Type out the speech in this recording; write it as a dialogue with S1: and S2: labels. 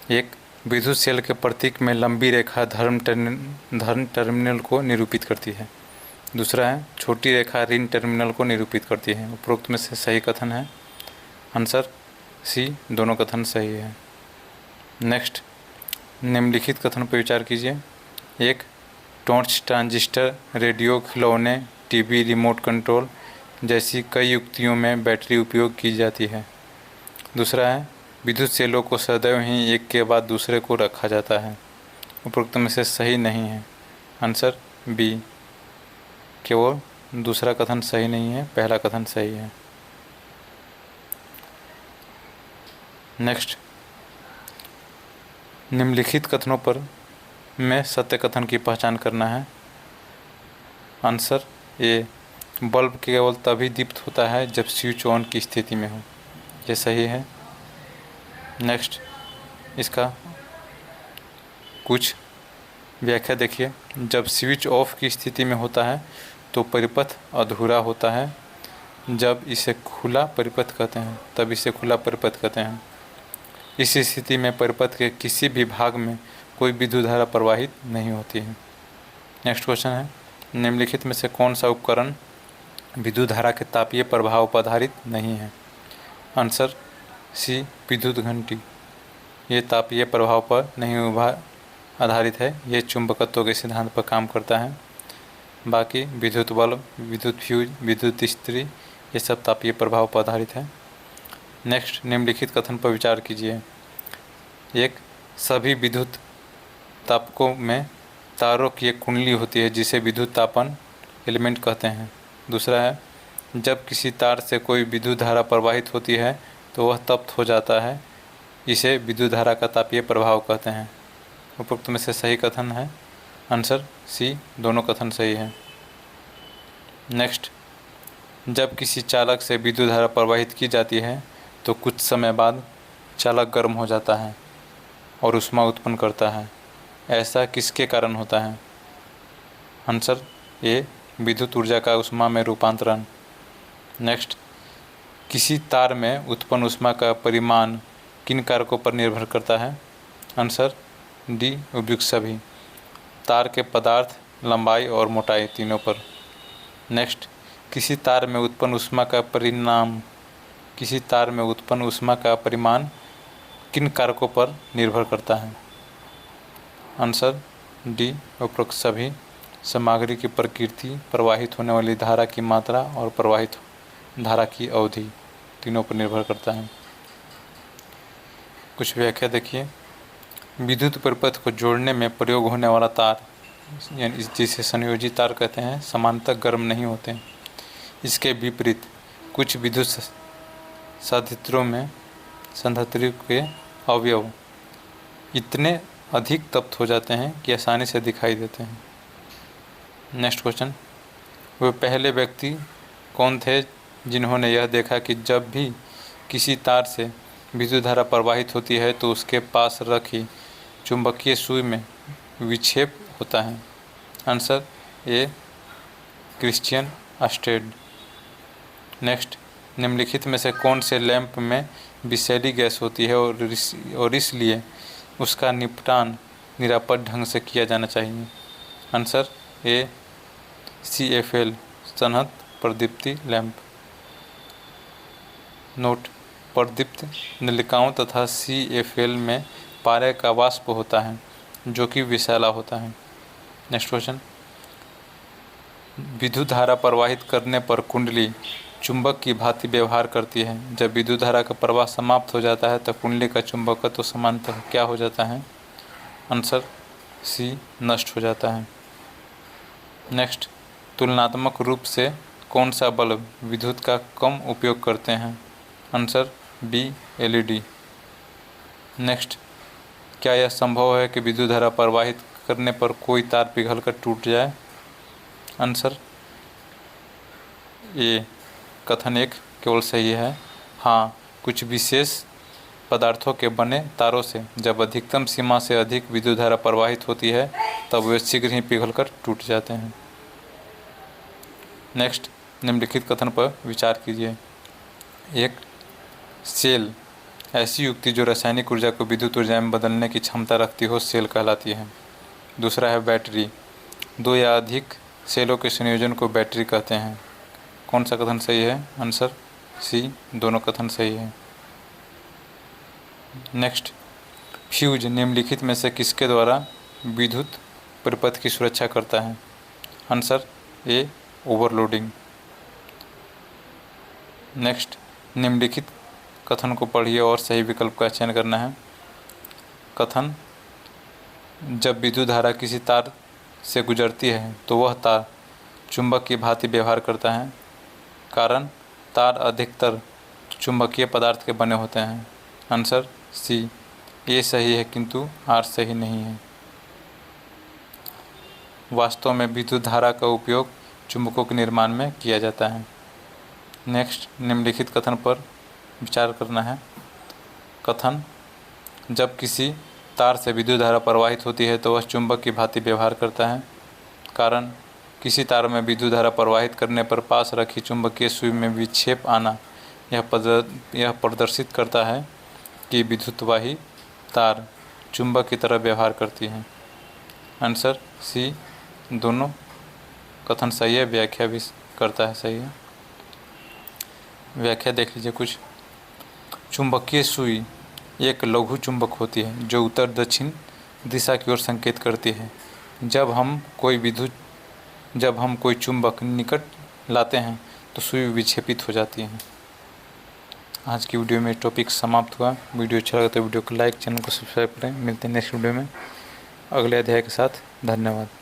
S1: एक, विद्युत सेल के प्रतीक में लंबी रेखा धर्म टर्मिनल को निरूपित करती है। दूसरा है, छोटी रेखा ऋण टर्मिनल को निरूपित करती है। उपरोक्त में से सही कथन है। आंसर सी, दोनों कथन सही है। नेक्स्ट, निम्नलिखित कथन पर विचार कीजिए। एक, टॉर्च, ट्रांजिस्टर, रेडियो, खिलौने, टीवी, रिमोट कंट्रोल जैसी कई युक्तियों में बैटरी उपयोग की जाती है। दूसरा है, विद्युत सेलों को सदैव ही एक के बाद दूसरे को रखा जाता है। उपरोक्त में से सही नहीं है। आंसर बी, केवल दूसरा कथन सही नहीं है, पहला कथन सही है। नेक्स्ट, निम्नलिखित कथनों पर में सत्य कथन की पहचान करना है। आंसर ए, बल्ब केवल तभी दीप्त होता है जब स्विच ऑन की स्थिति में हो। ये सही है। नेक्स्ट, इसका कुछ व्याख्या देखिए। जब स्विच ऑफ की स्थिति में होता है तो परिपथ अधूरा होता है। जब इसे खुला परिपथ कहते हैं तब इसे खुला परिपथ कहते हैं। इस स्थिति में परिपथ के किसी भी भाग में कोई विद्युत धारा प्रवाहित नहीं होती है। नेक्स्ट क्वेश्चन है, निम्नलिखित में से कौन सा उपकरण विद्युत धारा के तापीय प्रभाव पर आधारित नहीं है। आंसर सी, विद्युत घंटी। ये तापीय प्रभाव पर नहीं आधारित है, ये चुंबकत्व के सिद्धांत पर काम करता है। बाकी विद्युत बल्ब, विद्युत फ्यूज, विद्युत इस्त्री ये सब तापीय प्रभाव पर आधारित है। नेक्स्ट, निम्नलिखित कथन पर विचार कीजिए। एक, सभी विद्युत तापकों में तारों की एक कुंडली होती है जिसे विद्युत तापन एलिमेंट कहते हैं। दूसरा है, जब किसी तार से कोई विद्युत धारा प्रवाहित होती है तो वह तप्त हो जाता है, इसे विद्युत धारा का तापीय प्रभाव कहते हैं। उपरोक्त में से सही कथन है। आंसर सी, दोनों कथन सही है। नेक्स्ट, जब किसी चालक से विद्युत धारा प्रवाहित की जाती है तो कुछ समय बाद चालक गर्म हो जाता है और ऊष्मा उत्पन्न करता है। ऐसा किसके कारण होता है। आंसर ए, विद्युत ऊर्जा का ऊष्मा में रूपांतरण। नेक्स्ट, किसी तार में उत्पन्न ऊष्मा का परिमाण किन कारकों पर निर्भर करता है। आंसर डी, उपयुक्त सभी, तार के पदार्थ, लंबाई और मोटाई तीनों पर। नेक्स्ट, किसी तार में उत्पन्न ऊष्मा का परिमाण किन कारकों पर निर्भर करता है। आंसर डी, उपरोक्त सभी, सामग्री की प्रकृति, प्रवाहित होने वाली धारा की मात्रा और प्रवाहित धारा की अवधि तीनों पर निर्भर करता है। कुछ व्याख्या देखिए। विद्युत परिपथ को जोड़ने में प्रयोग होने वाला तार, यानी जिसे संयोजी तार कहते हैं, समानांतर गर्म नहीं होते। इसके विपरीत कुछ विद्युत संधारित्रों के अवयव इतने अधिक तप्त हो जाते हैं कि आसानी से दिखाई देते हैं। नेक्स्ट क्वेश्चन, वे पहले व्यक्ति कौन थे जिन्होंने यह देखा कि जब भी किसी तार से विद्युत धारा प्रवाहित होती है तो उसके पास रखी चुंबकीय सुई में विक्षेप होता है। Answer A, Christian Oersted. Next, निम्नलिखित में से कौन से लैंप में विषैली गैस होती है और इसलिए उसका निपटान निरापद ढंग से किया जाना चाहिए। आंसर ए, CFL, सनहत प्रदीप्ति लैंप। नोट, प्रदीप्त नलिकाओं तथा CFL में पारे का वाष्प होता है जो कि विषैला होता है। नेक्स्ट क्वेश्चन, विद्युत धारा प्रवाहित करने पर कुंडली चुंबक की भांति व्यवहार करती है। जब विद्युत धारा का प्रवाह समाप्त हो जाता है तब कुंडली का चुंबकत्व तो सामान्यतः क्या हो जाता है। आंसर सी, नष्ट हो जाता है। नेक्स्ट, तुलनात्मक रूप से कौन सा बल्ब विद्युत का कम उपयोग करते हैं। Answer B, LED। नेक्स्ट, क्या यह संभव है कि विद्युत धारा प्रवाहित करने पर कोई तार पिघलकर टूट जाए। आंसर ए, कथन एक केवल सही है। हाँ, कुछ विशेष पदार्थों के बने तारों से जब अधिकतम सीमा से अधिक विद्युत धारा प्रवाहित होती है तब वे शीघ्र ही पिघलकर टूट जाते हैं। नेक्स्ट, निम्नलिखित कथन पर विचार कीजिए। एक, सेल ऐसी युक्ति जो रासायनिक ऊर्जा को विद्युत ऊर्जा में बदलने की क्षमता रखती हो सेल कहलाती है। दूसरा है बैटरी। दो या अधिक सेलों के संयोजन को बैटरी कहते हैं। कौन सा कथन सही है? आंसर सी, दोनों कथन सही है। नेक्स्ट, फ्यूज निम्नलिखित में से किसके द्वारा विद्युत परिपथ की सुरक्षा करता है? Answer A, overloading. नेक्स्ट, निम्नलिखित कथन को पढ़िए और सही विकल्प का चयन करना है। कथन, जब विद्युत धारा किसी तार से गुजरती है तो वह तार चुंबक की भांति व्यवहार करता है। कारण, तार अधिकतर चुंबकीय पदार्थ के बने होते हैं। आंसर सी, ए सही है किंतु आर सही नहीं है। वास्तव में विद्युत धारा का उपयोग चुंबकों के निर्माण में किया जाता है। नेक्स्ट, निम्नलिखित कथन पर विचार करना है। कथन, जब किसी तार से विद्युत धारा प्रवाहित होती है तो वह चुंबक की भांति व्यवहार करता है। कारण, किसी तार में विद्युत धारा प्रवाहित करने पर पास रखी चुंबकीय सुई में विक्षेप आना यह प्रदर्शित करता है कि विद्युतवाही तार चुंबक की तरह व्यवहार करती है। आंसर सी, दोनों कथन सही है, व्याख्या भी करता है सही है। व्याख्या देख लीजिए कुछ। चुंबकीय सुई एक लघु चुंबक होती है जो उत्तर दक्षिण दिशा की ओर संकेत करती है। जब हम कोई चुंबक निकट लाते हैं तो सुई विक्षेपित हो जाती है। आज की वीडियो में टॉपिक समाप्त हुआ। वीडियो अच्छा लगा तो वीडियो को लाइक, चैनल को सब्सक्राइब करें। मिलते हैं नेक्स्ट वीडियो में अगले अध्याय के साथ। धन्यवाद।